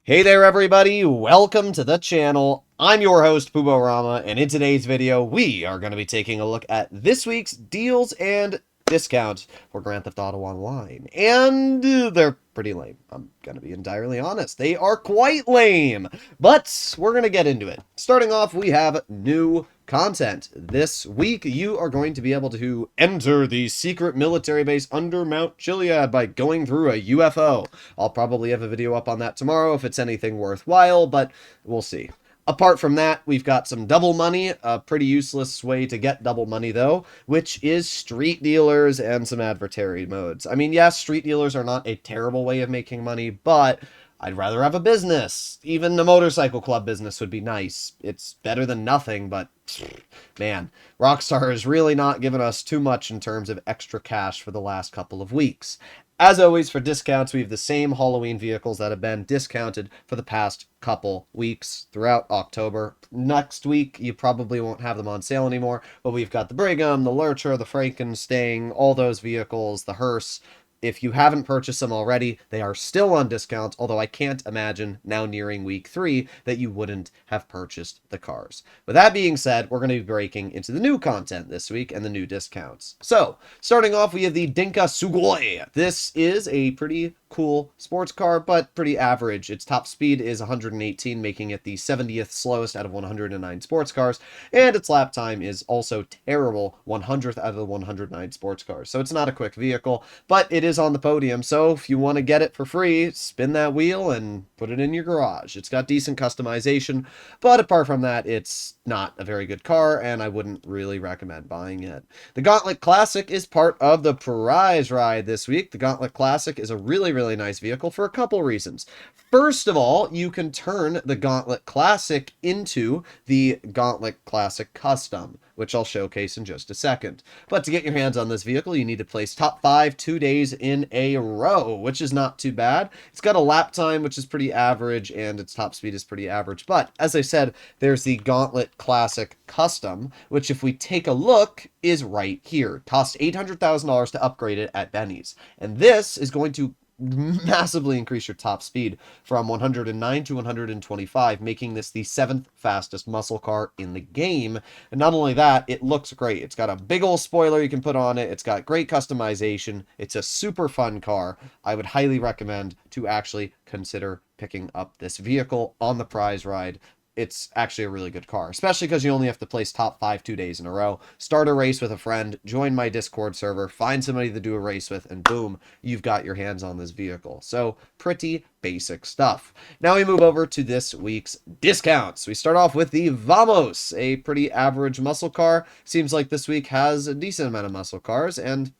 Hey there everybody, welcome to the channel. I'm your host Puborama, and in today's video we are going to be taking a look at this week's deals and discounts for Grand Theft Auto Online. And they're pretty lame. I'm going to be entirely honest. They are quite lame, but we're going to get into it. Starting off, we have new content. This week, you are going to be able to enter the secret military base under Mount Chiliad by going through a UFO. I'll probably have a video up on that tomorrow if it's anything worthwhile, but we'll see. Apart from that, we've got some double money, a pretty useless way to get double money though, which is street dealers and some adversary modes. I mean, yes, street dealers are not a terrible way of making money, but I'd rather have a business. Even the motorcycle club business would be nice. It's better than nothing, but man, Rockstar has really not given us too much in terms of extra cash for the last couple of weeks. As always, for discounts, we have the same Halloween vehicles that have been discounted for the past couple weeks throughout October. Next week, you probably won't have them on sale anymore, but we've got the Brigham, the Lurcher, the Frankenstein, all those vehicles, the hearse. If you haven't purchased them already, they are still on discounts, although I can't imagine, now nearing week 3, that you wouldn't have purchased the cars. With that being said, we're going to be breaking into the new content this week and the new discounts. So, starting off, we have the Dinka Sugoi. This is a pretty cool sports car, but pretty average. Its top speed is 118, making it the 70th slowest out of 109 sports cars, and its lap time is also terrible, 100th out of the 109 sports cars. So it's not a quick vehicle, but it is on the podium, so if you want to get it for free, spin that wheel and put it in your garage. It's got decent customization, but apart from that, it's not a very good car, and I wouldn't really recommend buying it. The Gauntlet Classic is part of the prize ride this week. The Gauntlet Classic is a really nice vehicle for a couple reasons. First of all, you can turn the Gauntlet Classic into the Gauntlet Classic Custom, which I'll showcase in just a second. But to get your hands on this vehicle, you need to place top 5 2 days in a row, which is not too bad. It's got a lap time, which is pretty average, and its top speed is pretty average. But, as I said, there's the Gauntlet Classic Custom, which if we take a look, is right here. Cost $800,000 to upgrade it at Benny's. And this is going to massively increase your top speed from 109 to 125, making this the 7th fastest muscle car in the game. And not only that, it looks great. It's got a big old spoiler you can put on it. It's got great customization. It's a super fun car. I would highly recommend to actually consider picking up this vehicle on the prize ride. It's actually a really good car, especially because you only have to place top 5 2 days in a row. Start a race with a friend, join my Discord server, find somebody to do a race with, and boom, you've got your hands on this vehicle. So, pretty basic stuff. Now we move over to this week's discounts. We start off with the Vamos, a pretty average muscle car. Seems like this week has a decent amount of muscle cars, and,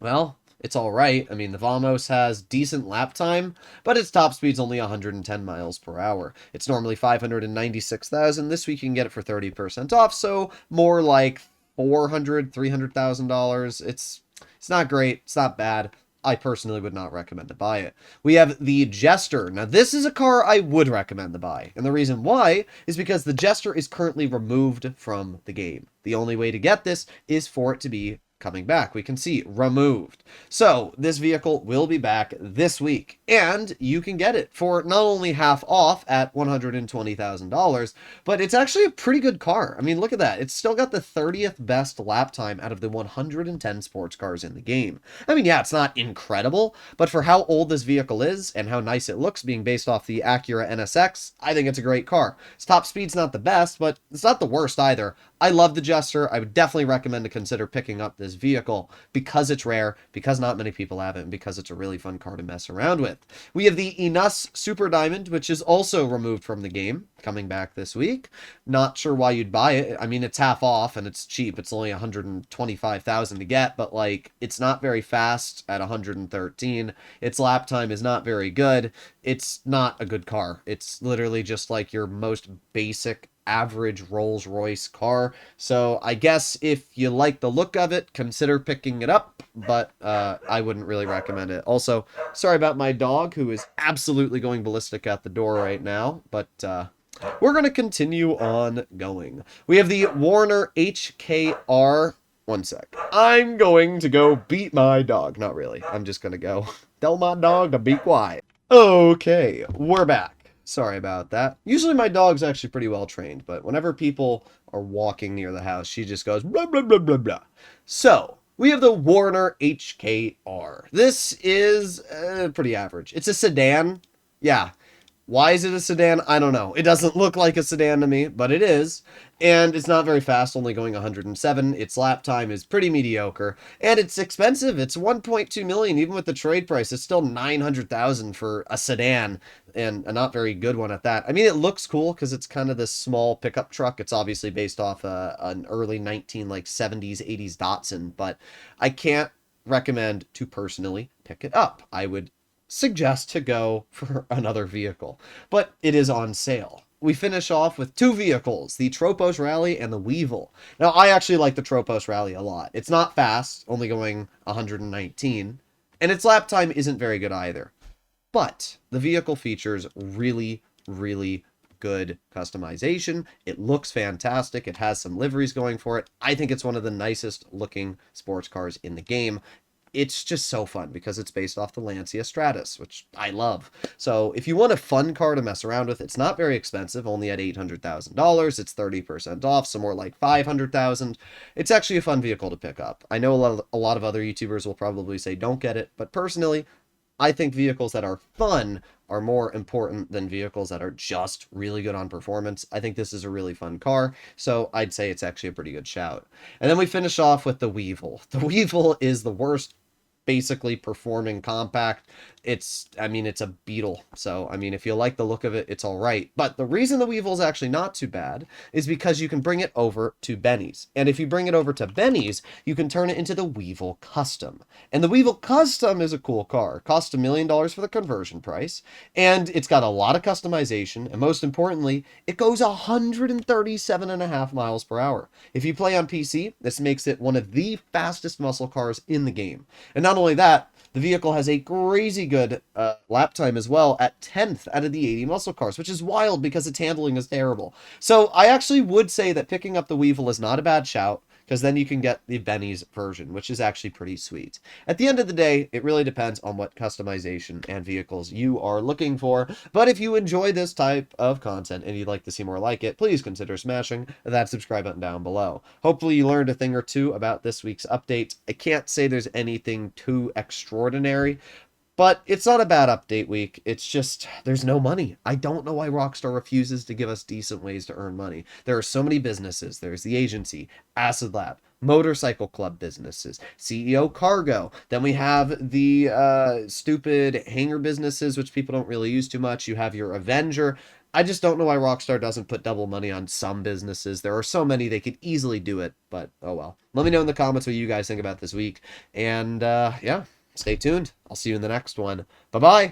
well, it's all right. I mean, the Vamos has decent lap time, but its top speed's only 110 miles per hour. It's normally 596,000. This week you can get it for 30% off, so more like $300,000. It's not great. It's not bad. I personally would not recommend to buy it. We have the Jester. Now, this is a car I would recommend to buy, and the reason why is because the Jester is currently removed from the game. The only way to get this is for it to be coming back. We can see removed. So this vehicle will be back this week, and you can get it for not only half off at $120,000, but it's actually a pretty good car. I mean, look at that. It's still got the 30th best lap time out of the 110 sports cars in the game. I mean, yeah, it's not incredible, but for how old this vehicle is and how nice it looks being based off the Acura NSX, I think it's a great car. Its top speed's not the best, but it's not the worst either. I love the Jester. I would definitely recommend to consider picking up this vehicle because it's rare, because not many people have it, and because it's a really fun car to mess around with. We have the Inus Super Diamond, which is also removed from the game, coming back this week. Not sure why you'd buy it. I mean, it's half off and it's cheap. It's only 125,000 to get, but like, it's not very fast at 113. Its lap time is not very good. It's not a good car. It's literally just like your most basic average Rolls-Royce car. So I guess if you like the look of it, consider picking it up, but I wouldn't really recommend it. Also, sorry about my dog, who is absolutely going ballistic at the door right now, but we're going to continue on going. We have the Warner HKR. One sec. I'm going to go beat my dog. Not really. I'm just going to go tell my dog to be quiet. Okay, we're back. Sorry about that. Usually my dog's actually pretty well trained, but whenever people are walking near the house, she just goes blah, blah, blah, blah, blah. So, we have the Warner HKR. This is pretty average. It's a sedan. Yeah, why is it a sedan? I don't know. It doesn't look like a sedan to me, but it is. And it's not very fast, only going 107. Its lap time is pretty mediocre. And it's expensive. It's 1.2 million. Even with the trade price, it's still 900,000 for a sedan, and a not very good one at that. I mean, it looks cool because it's kind of this small pickup truck. It's obviously based off an early 70s, 80s Datsun, but I can't recommend to personally pick it up. I would suggest to go for another vehicle, but it is on sale. We finish off with two vehicles, the Tropos Rally and the Weevil. Now, I actually like the Tropos Rally a lot. It's not fast, only going 119, and its lap time isn't very good either. But the vehicle features really, really good customization. It looks fantastic. It has some liveries going for it. I think it's one of the nicest looking sports cars in the game. It's just so fun because it's based off the Lancia Stratus, which I love. So if you want a fun car to mess around with, it's not very expensive, only at $800,000. It's 30% off, so more like $500,000. It's actually a fun vehicle to pick up. I know a lot of other YouTubers will probably say don't get it, but personally, I think vehicles that are fun are more important than vehicles that are just really good on performance. I think this is a really fun car, so I'd say it's actually a pretty good shout. And then we finish off with the Weevil. The Weevil is the worst basically performing compact. I mean, it's a Beetle. So, I mean, if you like the look of it, it's all right. But the reason the Weevil is actually not too bad is because you can bring it over to Benny's. And if you bring it over to Benny's, you can turn it into the Weevil Custom. And the Weevil Custom is a cool car. It costs $1 million for the conversion price. And it's got a lot of customization. And most importantly, it goes 137.5 miles per hour. If you play on PC, this makes it one of the fastest muscle cars in the game. And not only that, the vehicle has a crazy good lap time as well at 10th out of the 80 muscle cars, which is wild because its handling is terrible. So I actually would say that picking up the Weevil is not a bad shout, because then you can get the Benny's version, which is actually pretty sweet. At the end of the day, it really depends on what customization and vehicles you are looking for. But if you enjoy this type of content and you'd like to see more like it, please consider smashing that subscribe button down below. Hopefully you learned a thing or two about this week's update. I can't say there's anything too extraordinary, but it's not a bad update week. It's just, there's no money. I don't know why Rockstar refuses to give us decent ways to earn money. There are so many businesses. There's the agency, Acid Lab, motorcycle club businesses, CEO Cargo. Then we have the stupid hangar businesses, which people don't really use too much. You have your Avenger. I just don't know why Rockstar doesn't put double money on some businesses. There are so many, they could easily do it, but oh well. Let me know in the comments what you guys think about this week. And yeah. Stay tuned. I'll see you in the next one. Bye-bye.